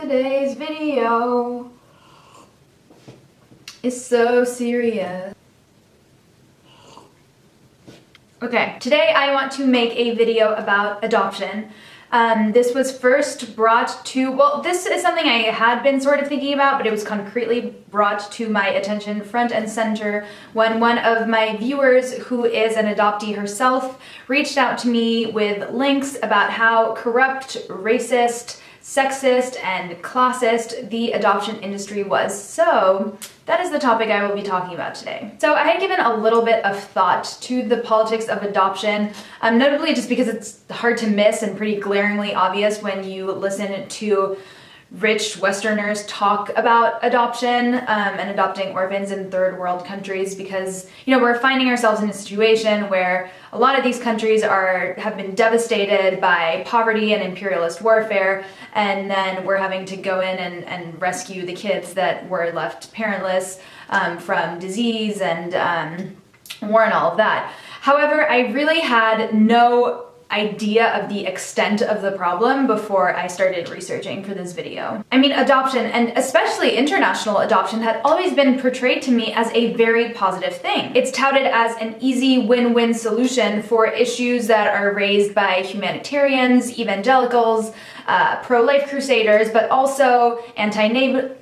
Today's video is so serious. Okay, today I want to make a video about adoption. This was first brought to, well, this is something I had been sort of thinking about, but it was concretely brought to my attention front and center when one of my viewers, who is an adoptee herself, reached out to me with links about how corrupt, racist, sexist, and classist the adoption industry was. So that is the topic I will be talking about today. So I had given a little bit of thought to the politics of adoption, notably just because it's hard to miss and pretty glaringly obvious when you listen to rich Westerners talk about adoption and adopting orphans in third world countries, because, you know, we're finding ourselves in a situation where a lot of these countries have been devastated by poverty and imperialist warfare, and then we're having to go in and rescue the kids that were left parentless from disease and war and all of that. However, I really had no idea of the extent of the problem before I started researching for this video. I mean, adoption, and especially international adoption, had always been portrayed to me as a very positive thing. It's touted as an easy win-win solution for issues that are raised by humanitarians, evangelicals, pro-life crusaders, but also antinatalists,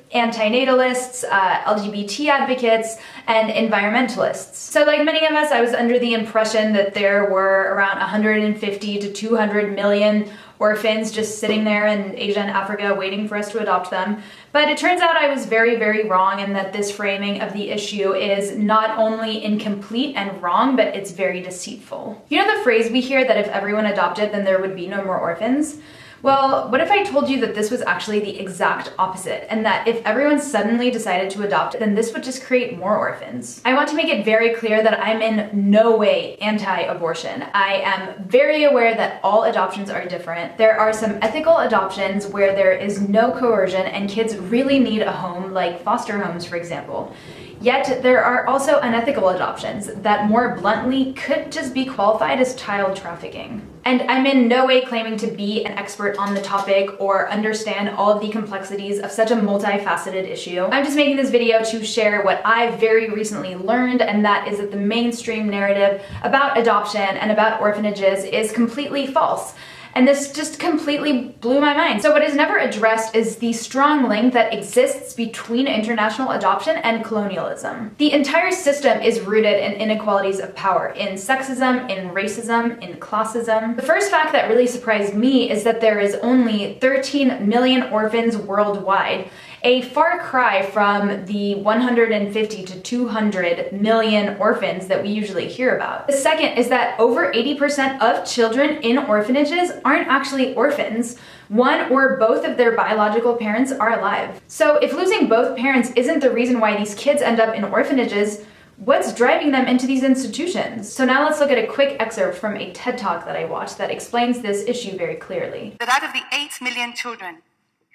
LGBT advocates, and environmentalists. So like many of us, I was under the impression that there were around 150 to 200 million orphans just sitting there in Asia and Africa waiting for us to adopt them. But it turns out I was very, very wrong, and that this framing of the issue is not only incomplete and wrong, but it's very deceitful. You know the phrase we hear that if everyone adopted, then there would be no more orphans? Well, what if I told you that this was actually the exact opposite, and that if everyone suddenly decided to adopt, then this would just create more orphans? I want to make it very clear that I'm in no way anti-abortion. I am very aware that all adoptions are different. There are some ethical adoptions where there is no coercion and kids really need a home, like foster homes, for example. Yet there are also unethical adoptions that more bluntly could just be qualified as child trafficking. And I'm in no way claiming to be an expert on the topic or understand all of the complexities of such a multifaceted issue. I'm just making this video to share what I've very recently learned, and that is that the mainstream narrative about adoption and about orphanages is completely false. And this just completely blew my mind. So what is never addressed is the strong link that exists between international adoption and colonialism. The entire system is rooted in inequalities of power, in sexism, in racism, in classism. The first fact that really surprised me is that there is only 13 million orphans worldwide, a far cry from the 150 to 200 million orphans that we usually hear about. The second is that over 80% of children in orphanages aren't actually orphans. One or both of their biological parents are alive. So if losing both parents isn't the reason why these kids end up in orphanages, what's driving them into these institutions? So now let's look at a quick excerpt from a TED Talk that I watched that explains this issue very clearly. That out of the 8 million children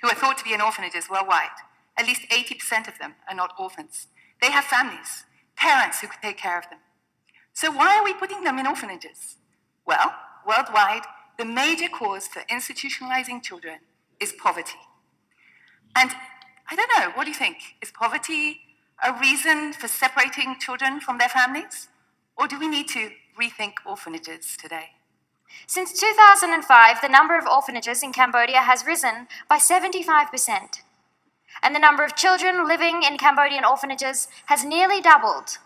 who are thought to be in orphanages worldwide, at least 80% of them are not orphans. They have families, parents who could take care of them. So why are we putting them in orphanages? Well, worldwide, the major cause for institutionalizing children is poverty. And I don't know, what do you think? Is poverty a reason for separating children from their families? Or do we need to rethink orphanages today? Since 2005, the number of orphanages in Cambodia has risen by 75%. And the number of children living in Cambodian orphanages has nearly doubled,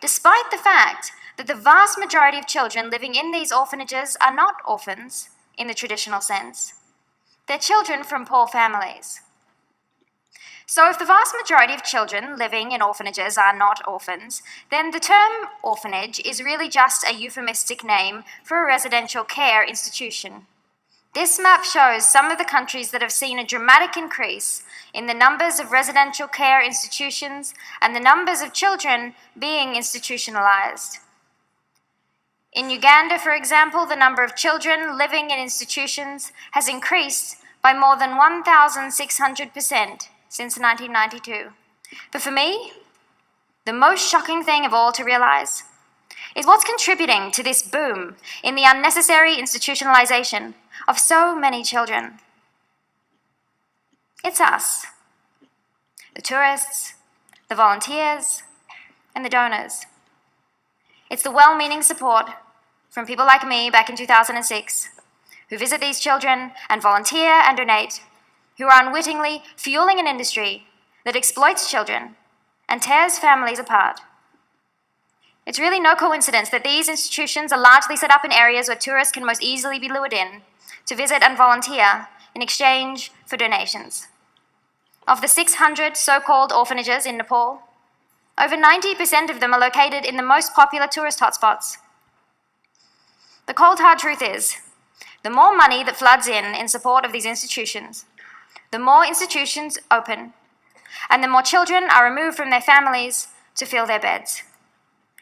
despite the fact that the vast majority of children living in these orphanages are not orphans in the traditional sense. They're children from poor families. So if the vast majority of children living in orphanages are not orphans, then the term orphanage is really just a euphemistic name for a residential care institution. This map shows some of the countries that have seen a dramatic increase in the numbers of residential care institutions and the numbers of children being institutionalized. In Uganda, for example, the number of children living in institutions has increased by more than 1,600% since 1992. But for me, the most shocking thing of all to realize is what's contributing to this boom in the unnecessary institutionalization of so many children. It's us. The tourists, the volunteers, and the donors. It's the well-meaning support from people like me back in 2006 who visit these children and volunteer and donate, who are unwittingly fueling an industry that exploits children and tears families apart. It's really no coincidence that these institutions are largely set up in areas where tourists can most easily be lured in to visit and volunteer in exchange for donations. Of the 600 so-called orphanages in Nepal, over 90% of them are located in the most popular tourist hotspots. The cold hard truth is, the more money that floods in support of these institutions, the more institutions open, and the more children are removed from their families to fill their beds.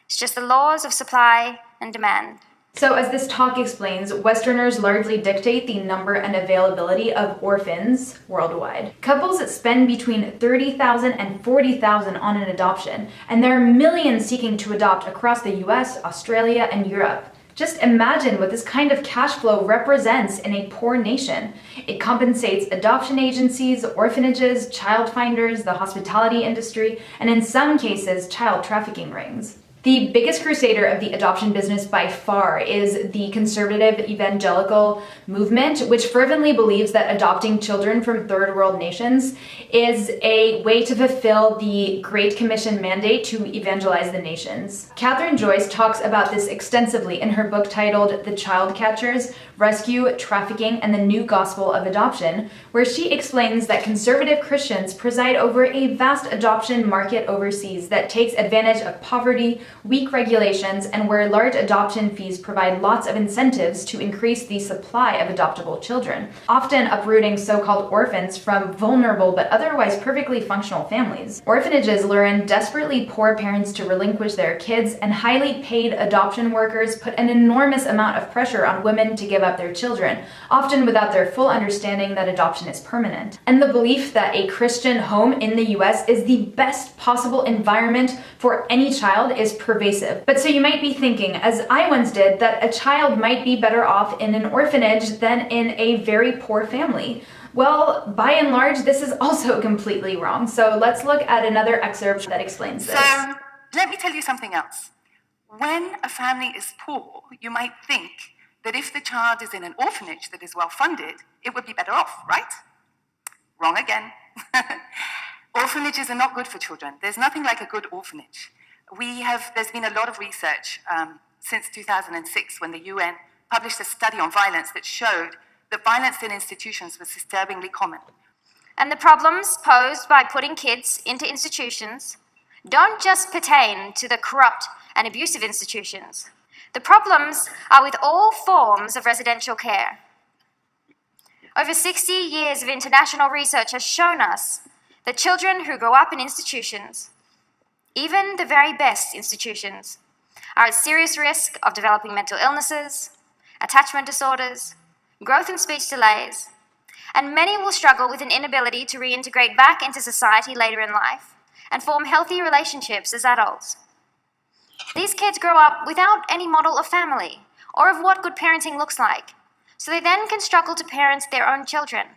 It's just the laws of supply and demand. So as this talk explains, Westerners largely dictate the number and availability of orphans worldwide. Couples spend between $30,000 and $40,000 on an adoption, and there are millions seeking to adopt across the US, Australia, and Europe. Just imagine what this kind of cash flow represents in a poor nation. It compensates adoption agencies, orphanages, child finders, the hospitality industry, and in some cases, child trafficking rings. The biggest crusader of the adoption business by far is the conservative evangelical movement, which fervently believes that adopting children from third world nations is a way to fulfill the Great Commission mandate to evangelize the nations. Catherine Joyce talks about this extensively in her book titled The Child Catchers, Rescue, Trafficking, and the New Gospel of Adoption, where she explains that conservative Christians preside over a vast adoption market overseas that takes advantage of poverty, weak regulations, and where large adoption fees provide lots of incentives to increase the supply of adoptable children, often uprooting so-called orphans from vulnerable but otherwise perfectly functional families. Orphanages lure in desperately poor parents to relinquish their kids, and highly paid adoption workers put an enormous amount of pressure on women to give up their children, often without their full understanding that adoption is permanent. And the belief that a Christian home in the US is the best possible environment for any child is pervasive. But so you might be thinking, as I once did, that a child might be better off in an orphanage than in a very poor family. Well, by and large, this is also completely wrong. So let's look at another excerpt that explains this. So let me tell you something else. When a family is poor, you might think that if the child is in an orphanage that is well funded, it would be better off, right? Wrong again. Orphanages are not good for children. There's nothing like a good orphanage. There's been a lot of research since 2006 when the UN published a study on violence that showed that violence in institutions was disturbingly common. And the problems posed by putting kids into institutions don't just pertain to the corrupt and abusive institutions. The problems are with all forms of residential care. Over 60 years of international research has shown us that children who grow up in institutions, even the very best institutions, are at serious risk of developing mental illnesses, attachment disorders, growth and speech delays, and many will struggle with an inability to reintegrate back into society later in life and form healthy relationships as adults. These kids grow up without any model of family or of what good parenting looks like, so they then can struggle to parent their own children.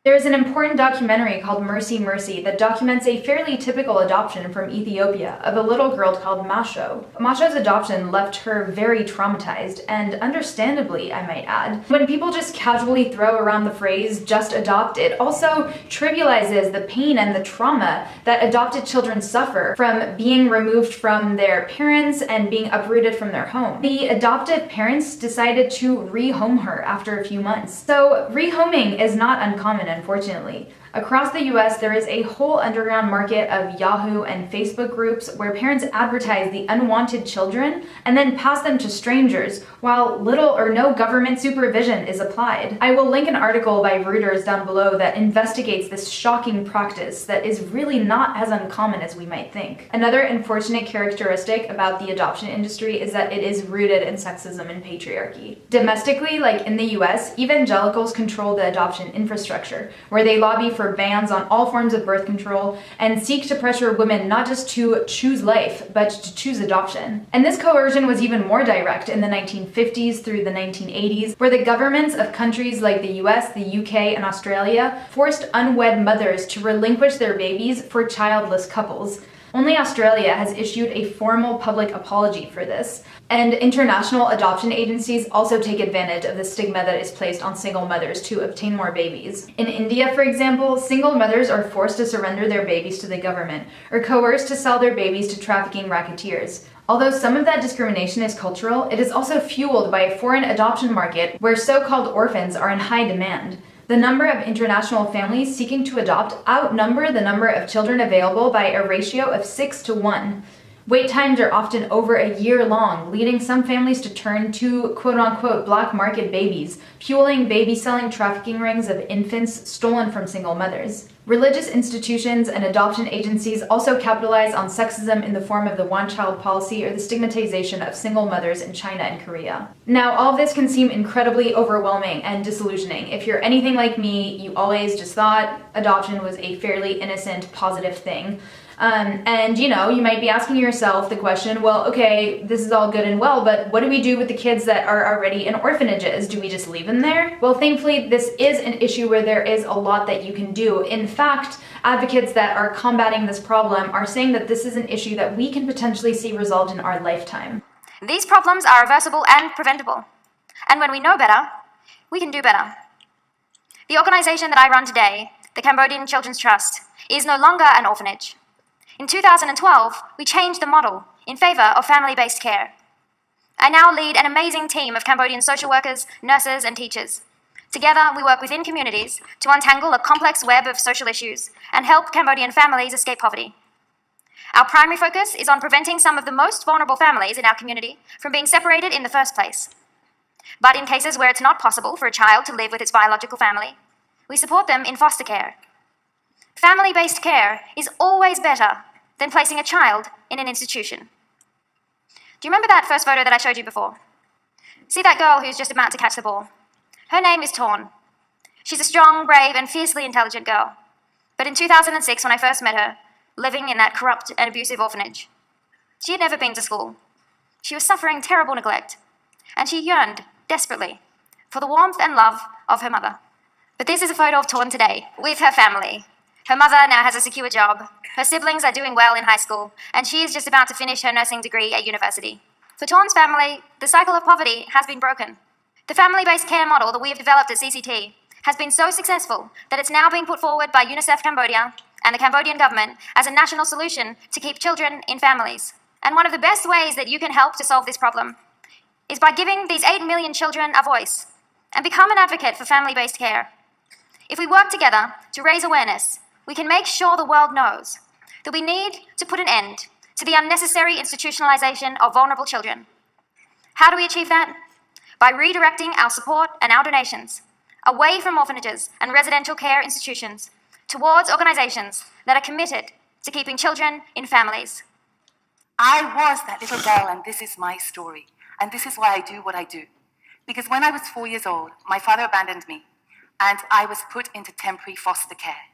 There is an important documentary called Mercy, Mercy that documents a fairly typical adoption from Ethiopia of a little girl called Masho. Masho's adoption left her very traumatized, and understandably, I might add. When people just casually throw around the phrase, just adopt, it also trivializes the pain and the trauma that adopted children suffer from being removed from their parents and being uprooted from their home. The adoptive parents decided to rehome her after a few months. So rehoming is not uncommon, unfortunately. Across the US, there is a whole underground market of Yahoo and Facebook groups where parents advertise the unwanted children and then pass them to strangers while little or no government supervision is applied. I will link an article by Reuters down below that investigates this shocking practice that is really not as uncommon as we might think. Another unfortunate characteristic about the adoption industry is that it is rooted in sexism and patriarchy. Domestically, like in the US, evangelicals control the adoption infrastructure, culture, where they lobby for bans on all forms of birth control and seek to pressure women not just to choose life, but to choose adoption. And this coercion was even more direct in the 1950s through the 1980s, where the governments of countries like the US, the UK, and Australia forced unwed mothers to relinquish their babies for childless couples. Only Australia has issued a formal public apology for this, and international adoption agencies also take advantage of the stigma that is placed on single mothers to obtain more babies. In India, for example, single mothers are forced to surrender their babies to the government, or coerced to sell their babies to trafficking racketeers. Although some of that discrimination is cultural, it is also fueled by a foreign adoption market where so-called orphans are in high demand. The number of international families seeking to adopt outnumber the number of children available by a ratio of 6 to 1. Wait times are often over a year long, leading some families to turn to quote-unquote black market babies, fueling baby-selling trafficking rings of infants stolen from single mothers. Religious institutions and adoption agencies also capitalize on sexism in the form of the one-child policy or the stigmatization of single mothers in China and Korea. Now, all of this can seem incredibly overwhelming and disillusioning. If you're anything like me, you always just thought adoption was a fairly innocent, positive thing. You might be asking yourself the question, well, okay, this is all good and well, but what do we do with the kids that are already in orphanages? Do we just leave them there? Well, thankfully, this is an issue where there is a lot that you can do. In fact, advocates that are combating this problem are saying that this is an issue that we can potentially see resolved in our lifetime. These problems are reversible and preventable. And when we know better, we can do better. The organization that I run today, the Cambodian Children's Trust, is no longer an orphanage. In 2012, we changed the model in favor of family-based care. I now lead an amazing team of Cambodian social workers, nurses, and teachers. Together, we work within communities to untangle a complex web of social issues and help Cambodian families escape poverty. Our primary focus is on preventing some of the most vulnerable families in our community from being separated in the first place. But in cases where it's not possible for a child to live with its biological family, we support them in foster care. Family-based care is always better than placing a child in an institution. Do you remember that first photo that I showed you before? See that girl who's just about to catch the ball? Her name is Torn. She's a strong, brave, and fiercely intelligent girl. But in 2006, when I first met her, living in that corrupt and abusive orphanage, she had never been to school. She was suffering terrible neglect, and she yearned desperately for the warmth and love of her mother. But this is a photo of Torn today, with her family. Her mother now has a secure job, her siblings are doing well in high school, and she is just about to finish her nursing degree at university. For Torn's family, the cycle of poverty has been broken. The family-based care model that we have developed at CCT has been so successful that it's now being put forward by UNICEF Cambodia and the Cambodian government as a national solution to keep children in families. And one of the best ways that you can help to solve this problem is by giving these 8 million children a voice and become an advocate for family-based care. If we work together to raise awareness, we can make sure the world knows that we need to put an end to the unnecessary institutionalization of vulnerable children. How do we achieve that? By redirecting our support and our donations away from orphanages and residential care institutions towards organizations that are committed to keeping children in families. I was that little girl, and this is my story. And this is why I do what I do. Because when I was 4 years old, my father abandoned me, and I was put into temporary foster care.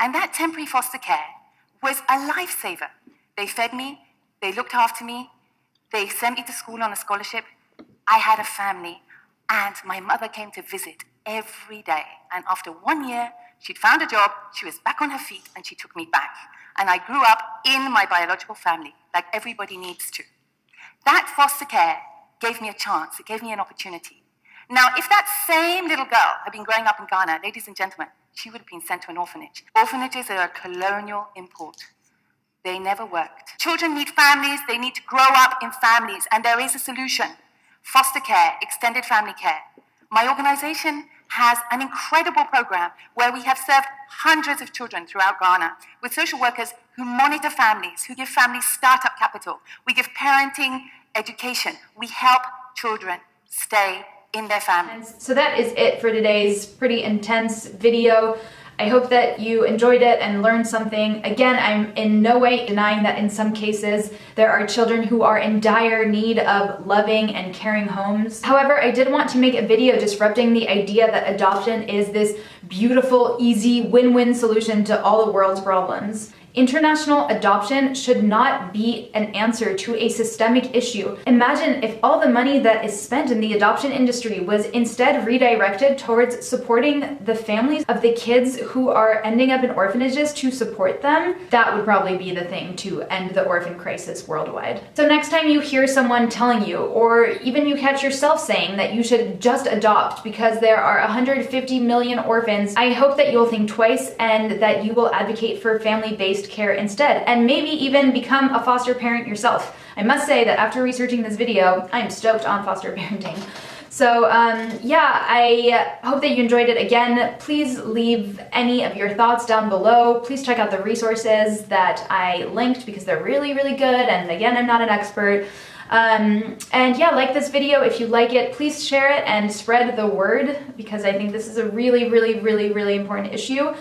And that temporary foster care was a lifesaver. They fed me, they looked after me, they sent me to school on a scholarship. I had a family, and my mother came to visit every day. And after 1 year, she'd found a job, she was back on her feet, and she took me back. And I grew up in my biological family, like everybody needs to. That foster care gave me a chance, it gave me an opportunity. Now, if that same little girl had been growing up in Ghana, ladies and gentlemen, she would have been sent to an orphanage. Orphanages are a colonial import. They never worked. Children need families, they need to grow up in families, and there is a solution. Foster care, extended family care. My organization has an incredible program where we have served hundreds of children throughout Ghana with social workers who monitor families, who give families startup capital. We give parenting education. We help children stay in their families. So that is it for today's pretty intense video. I hope that you enjoyed it and learned something. Again, I'm in no way denying that in some cases there are children who are in dire need of loving and caring homes. However, I did want to make a video disrupting the idea that adoption is this beautiful, easy, win-win solution to all the world's problems. International adoption should not be an answer to a systemic issue. Imagine if all the money that is spent in the adoption industry was instead redirected towards supporting the families of the kids who are ending up in orphanages to support them. That would probably be the thing to end the orphan crisis worldwide. So next time you hear someone telling you, or even you catch yourself saying that you should just adopt because there are 150 million orphans, I hope that you'll think twice and that you will advocate for family-based care instead, and maybe even become a foster parent yourself. I must say that after researching this video, I'm stoked on foster parenting. So yeah, I hope that you enjoyed it. Again, please leave any of your thoughts down below. Please check out the resources that I linked because they're really, really good. And again, I'm not an expert. And yeah, like this video if you like it. Please share it and spread the word because I think this is a really, really, really, really important issue.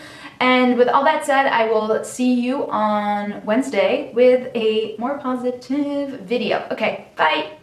And with all that said, I will see you on Wednesday with a more positive video. Okay, bye!